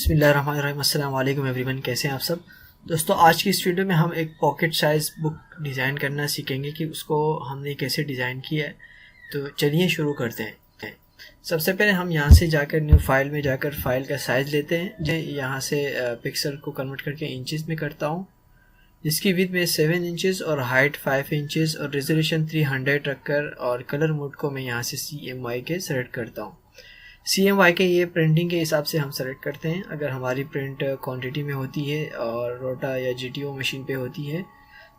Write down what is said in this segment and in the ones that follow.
बिस्मिल्लाहिर्रहमानिर्रहीम। अस्सलाम वालेकुम एवरीवन, कैसे हैं आप सब दोस्तों। आज की इस वीडियो में हम एक पॉकेट साइज़ बुक डिज़ाइन करना सीखेंगे कि उसको हमने कैसे डिज़ाइन किया है। तो चलिए शुरू करते हैं। सबसे पहले हम यहाँ से जाकर न्यू फाइल में जाकर फ़ाइल का साइज़ लेते हैं। जो यहाँ से पिक्सल को कन्वर्ट करके इंचज़ में करता हूँ, जिसकी विड्थ में 7 इंचज़ और हाइट 5 इंचज़ और रेजोल्यूशन 300 रखकर, और कलर मोड को मैं यहाँ से CMY के सेलेक्ट करता हूँ। CMY के ये प्रिंटिंग के हिसाब से हम सेलेक्ट करते हैं। अगर हमारी प्रिंट क्वांटिटी में होती है और रोटा या GTO मशीन पे होती है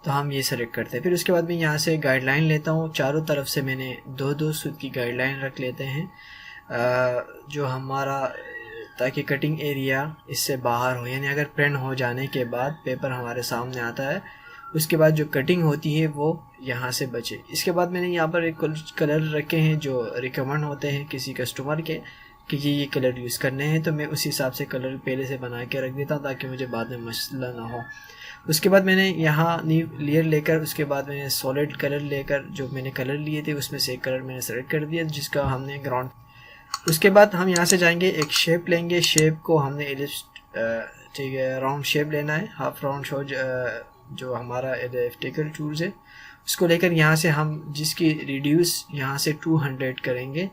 तो हम ये सेलेक्ट करते हैं। फिर उसके बाद मैं यहाँ से गाइडलाइन लेता हूँ। चारों तरफ से मैंने दो सूत की गाइडलाइन रख लेते हैं, जो हमारा ताकि कटिंग एरिया इससे बाहर हो, यानी अगर प्रिंट हो जाने के बाद पेपर हमारे सामने आता है, उसके बाद जो कटिंग होती है वो यहाँ से बचे। इसके बाद मैंने यहाँ पर एक कलर रखे हैं जो रिकमेंड होते हैं किसी कस्टमर के कि ये कलर यूज़ करने हैं, तो मैं उस हिसाब से कलर पहले से बना के रख देता हूँ ताकि मुझे बाद में मसला ना हो। उसके बाद मैंने यहाँ न्यू लेयर लेकर, उसके बाद मैंने सॉलिड कलर लेकर जो मैंने कलर लिए थे उसमें से एक कलर मैंने सेलेक्ट कर दिया जिसका हमने ग्राउंड। उसके बाद हम यहाँ से जाएंगे, एक शेप लेंगे। शेप को हमने एलिप्स, ठीक है, राउंड शेप लेना है। हाफ राउंड शो जो हमारा एलिप्टिकल टूल्स है उसको लेकर यहाँ से हम जिसकी रिड्यूस यहाँ से 200 करेंगे।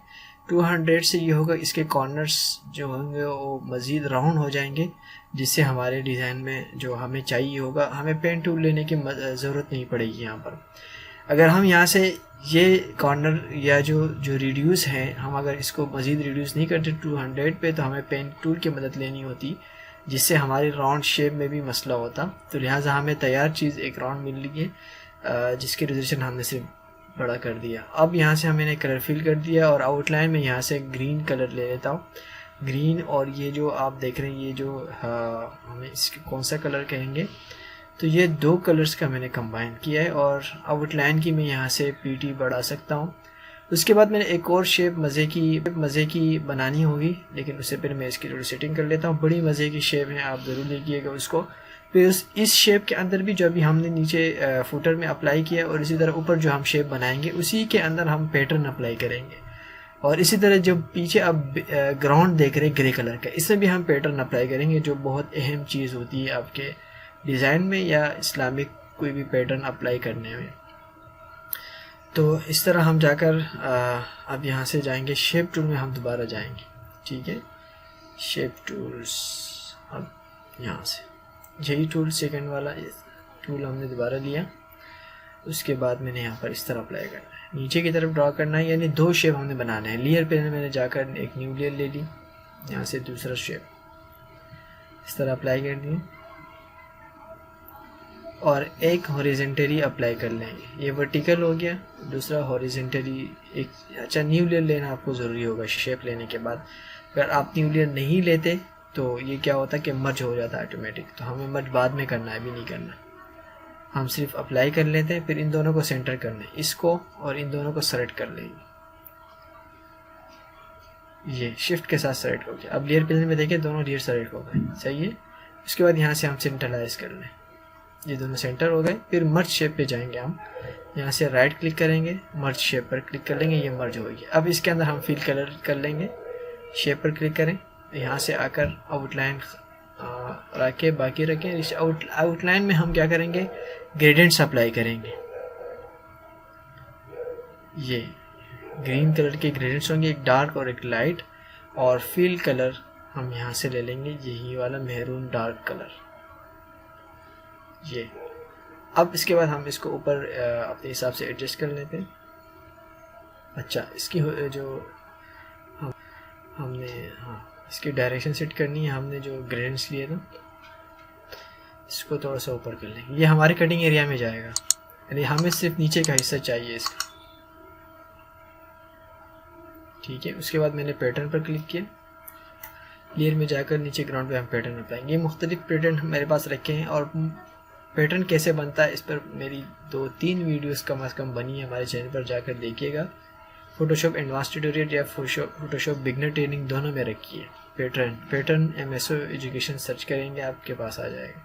200 से ये होगा, इसके कॉर्नर्स जो होंगे वो मज़ीद राउंड हो जाएंगे, जिससे हमारे डिज़ाइन में जो हमें चाहिए होगा, हमें पेन टूल लेने की ज़रूरत नहीं पड़ेगी। यहाँ पर अगर हम यहाँ से ये कॉर्नर या जो रिड्यूस हैं, हम अगर इसको मज़ीद रिड्यूस नहीं करते 200 पे, तो हमें पेन टूल की मदद लेनी होती, जिससे हमारी राउंड शेप में भी मसला होता। तो लिहाजा हमें तैयार चीज़ एक राउंड मिल रही है जिसकी रेजोल्यूशन हमने सिर्फ बड़ा कर दिया। अब यहाँ से मैंने कलर फिल कर दिया और आउटलाइन में यहाँ से ग्रीन कलर ले लेता हूँ। ग्रीन, और ये जो आप देख रहे हैं ये जो हमें इसके कौन सा कलर कहेंगे, तो ये दो कलर्स का मैंने कंबाइन किया है। और आउटलाइन की मैं यहाँ से PT बढ़ा सकता हूँ। उसके बाद मैंने एक और शेप मज़े की बनानी होगी, लेकिन उससे पहले मैं इसकी थोड़ी सेटिंग कर लेता हूँ। बड़ी मज़े की शेप है, आप ज़रूर देखिएगा उसको। फिर इस शेप के अंदर भी जो अभी हमने नीचे फुटर में अप्लाई किया, और इसी तरह ऊपर जो हम शेप बनाएंगे उसी के अंदर हम पैटर्न अप्लाई करेंगे। और इसी तरह जो पीछे अब ग्राउंड देख रहे हैं ग्रे कलर का, इसमें भी हम पैटर्न अप्लाई करेंगे, जो बहुत अहम चीज़ होती है आपके डिज़ाइन में या इस्लामिक कोई भी पैटर्न अप्लाई करने में। तो इस तरह हम जाकर अब यहाँ से जाएंगे शेप टूल में, हम दोबारा जाएंगे, ठीक है। शेप टूल्स, अब यहाँ से यही टूल सेकंड वाला टूल हमने दोबारा लिया। उसके बाद मैंने यहाँ पर इस तरह अप्लाई करना है, नीचे की तरफ ड्रा करना है, यानी दो शेप हमने बनाना है। लेयर पे मैंने जाकर एक न्यू लेयर ले ली, यहाँ से दूसरा शेप इस तरह अप्लाई कर दिया और एक हॉरिजेंटली अप्लाई कर लेंगे। ये वर्टिकल हो गया, दूसरा हॉरिजेंटली एक। अच्छा, न्यू लेयर लेना आपको ज़रूरी होगा शेप लेने के बाद। अगर आप न्यू लेयर नहीं लेते तो ये क्या होता है कि मर्ज हो जाता है ऑटोमेटिक, तो हमें मर्ज बाद में करना है, अभी नहीं करना। हम सिर्फ अप्लाई कर लेते हैं, फिर इन दोनों को सेंटर करना है, इसको और इन दोनों को सेलेक्ट कर लेंगे। ये शिफ्ट के साथ सेलेक्ट हो गया। अब लेयर पैनल में देखें दोनों लेयर सेलेक्ट हो गए, सही है। उसके बाद यहाँ से हम सेंटरलाइज कर लें, ये दोनों सेंटर हो गए। फिर मर्ज शेप पे जाएंगे, हम यहाँ से राइट क्लिक करेंगे, मर्ज शेप पर क्लिक कर लेंगे, ये मर्ज होगी। अब इसके अंदर हम फिल कलर कर लेंगे, शेप पर क्लिक करें, यहाँ से आकर आउटलाइन रखे, बाकी रखें। इस आउटलाइन में हम क्या करेंगे, ग्रेडियंट्स अप्लाई करेंगे। ये ग्रीन कलर के ग्रेडियंट्स होंगे, एक डार्क और एक लाइट। और फिल कलर हम यहाँ से ले लेंगे, यही वाला मेहरून डार्क कलर, ये। अब इसके बाद हम इसको ऊपर अपने हिसाब से एडजस्ट कर लेते हैं। अच्छा, इसकी जो हमने इसकी डायरेक्शन सेट करनी है, हमने जो ग्रेडियंट्स लिए थे इसको थोड़ा सा ऊपर कर लेंगे। ये हमारे कटिंग एरिया में जाएगा, यानी हमें सिर्फ नीचे का हिस्सा चाहिए इसका, ठीक है। उसके बाद मैंने पैटर्न पर क्लिक किया, लेयर में जाकर नीचे ग्राउंड पे हम पैटर्न अप्लाएंगे। ये मुख्तलिफ पैटर्न मेरे पास रखे हैं, और पैटर्न कैसे बनता है इस पर मेरी 2-3 वीडियोस कम से कम बनी है, हमारे चैनल पर जाकर देखिएगा। फोटोशॉप एडवांस ट्यूटोरियल या फोटोशॉप बिगनर ट्रेनिंग दोनों में रखी है। पैटर्न MSO एजुकेशन सर्च करेंगे, आपके पास आ जाएगा।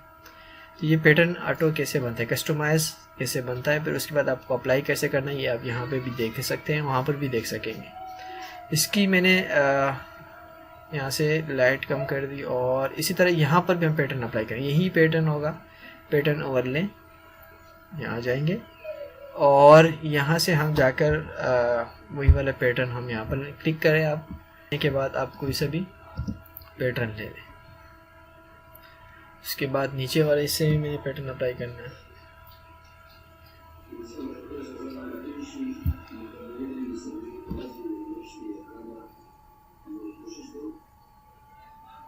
तो ये पैटर्न ऑटो कैसे बनता है, कस्टमाइज कैसे बनता है, फिर उसके बाद आपको अप्लाई कैसे करना है, ये आप यहाँ पे भी देख सकते हैं, वहाँ पर भी देख सकेंगे। इसकी मैंने यहाँ से लाइट कम कर दी और इसी तरह यहाँ पर भी हम पैटर्न अप्लाई करें, यही पैटर्न होगा, पैटर्न ओवरले यहाँ जाएंगे और यहाँ से हम जाकर वही वाला पैटर्न हम यहाँ पर क्लिक करें। आप के बाद आप कोई सा भी पैटर्न ले लें। उसके बाद नीचे वाले हिस्से में मैंने पैटर्न अप्लाई करना है।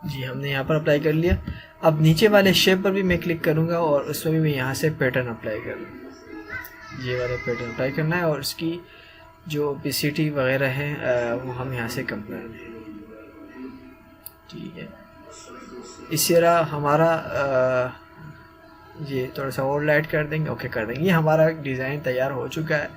जी हमने यहाँ पर अप्लाई कर लिया। अब नीचे वाले शेप पर भी मैं क्लिक करूँगा और उसमें भी मैं यहाँ से पैटर्न अप्लाई करूँगा। ये वाला पैटर्न अप्लाई करना है और इसकी जो ओपेसिटी वगैरह है वो हम यहाँ से कम कर दें। ठीक है, इसी तरह हमारा ये थोड़ा सा और लाइट कर देंगे, ओके कर देंगे। ये हमारा डिज़ाइन तैयार हो चुका है।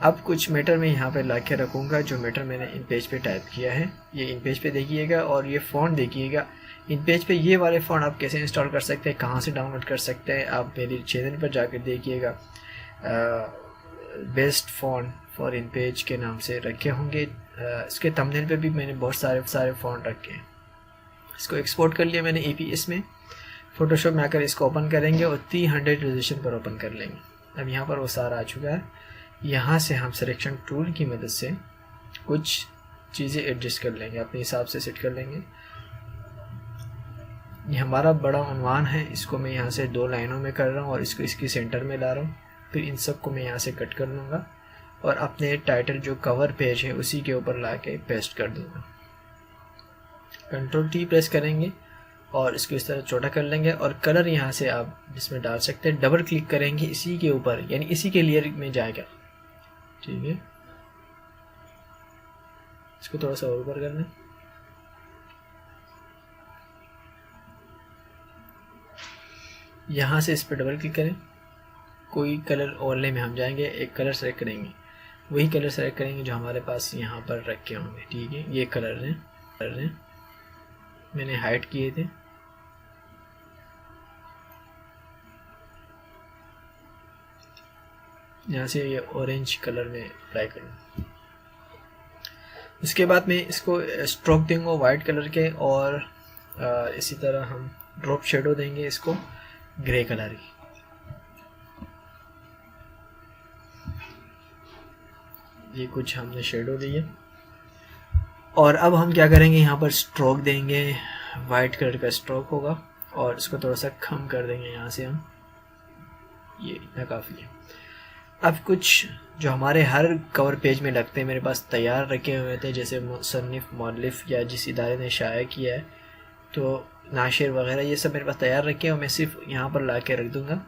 अब कुछ मैटर मैं यहाँ पे ला के रखूँगा, जो मैटर मैंने इन पेज पे टाइप किया है, ये इन पेज पे देखिएगा और ये फ़ॉन्ट देखिएगा। इन पेज पे ये वाले फ़ॉन्ट आप कैसे इंस्टॉल कर सकते हैं, कहाँ से डाउनलोड कर सकते हैं, आप मेरे चैनल पर जाकर देखिएगा। Best font for in page के नाम से रखे होंगे। इसके थंबनेल पे भी मैंने बहुत सारे फ़ॉन्ट रखे हैं। इसको एक्सपोर्ट कर लिया मैंने EPS में। फ़ोटोशॉप में आकर इसको ओपन करेंगे और 300 रेजोल्यूशन पर ओपन कर लेंगे। अब यहाँ पर वो सारा आ चुका है। यहाँ से हम सिलेक्शन टूल की मदद से कुछ चीज़ें एडजस्ट कर लेंगे, अपने हिसाब से सेट कर लेंगे। ये हमारा बड़ा उन्वान है, इसको मैं यहाँ से 2 लाइनों में कर रहा हूँ और इसको इसकी सेंटर में ला रहा हूँ। फिर इन सब को मैं यहाँ से कट कर लूँगा और अपने टाइटल जो कवर पेज है उसी के ऊपर ला के पेस्ट कर दूँगा। Ctrl+T प्रेस करेंगे और इसको इस तरह छोटा कर लेंगे और कलर यहाँ से आप इसमें डाल सकते हैं। डबल क्लिक करेंगे इसी के ऊपर, यानी इसी के लेयर में जाएगा। ठीक है, इसको थोड़ा सा ऊपर कर लें। यहाँ से इस पर डबल क्लिक करें, कोई कलर ओवरले में हम जाएंगे, एक कलर सेलेक्ट करेंगे, वही कलर सेलेक्ट करेंगे जो हमारे पास यहाँ पर रखे होंगे। ठीक है, ये कलर हैं मैंने हाइड किए थे। यहाँ से ये ऑरेंज कलर में अप्लाई करूँ। उसके बाद मैं इसको स्ट्रोक दूंगा वाइट कलर के और इसी तरह हम ड्रॉप शेडो देंगे इसको ग्रे कलर की। ये कुछ हमने शेडो दिए और अब हम क्या करेंगे, यहाँ पर स्ट्रोक देंगे, वाइट कलर का स्ट्रोक होगा और इसको थोड़ा सा कम कर देंगे यहाँ से हम, ये इतना काफ़ी है। अब कुछ जो हमारे हर कवर पेज में लगते हैं मेरे पास तैयार रखे हुए थे, जैसे मुसन्निफ़, मौलिफ़ या जिस इदारे ने शाया किया है, तो नाशिर वगैरह ये सब मेरे पास तैयार रखे हैं और मैं सिर्फ यहाँ पर ला के रख दूँगा।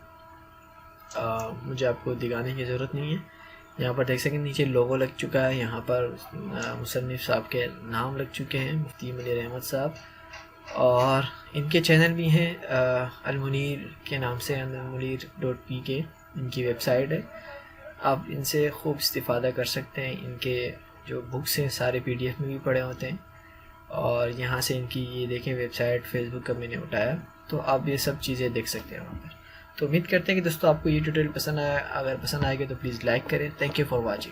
मुझे आपको दिखाने की ज़रूरत नहीं है। यहाँ पर देख सकें नीचे लोगो लग चुका है, यहाँ पर मुसन्निफ़ साहब के नाम लग चुके हैं, मुफ्ती मुनीर अहमद साहब, और इनके चैनल भी हैं अलमुनीर के नाम से, almunir.pk इनकी वेबसाइट है। आप इनसे खूब इस्तिफ़ादा कर सकते हैं। इनके जो बुक्स हैं सारे PDF में भी पड़े होते हैं और यहाँ से इनकी ये देखें वेबसाइट, फेसबुक का मैंने उठाया, तो आप ये सब चीज़ें देख सकते हैं वहाँ पर। तो उम्मीद करते हैं कि दोस्तों आपको ये ट्यूटोरियल पसंद आया। अगर पसंद आएगा तो प्लीज़ लाइक करें। Thank you for watching.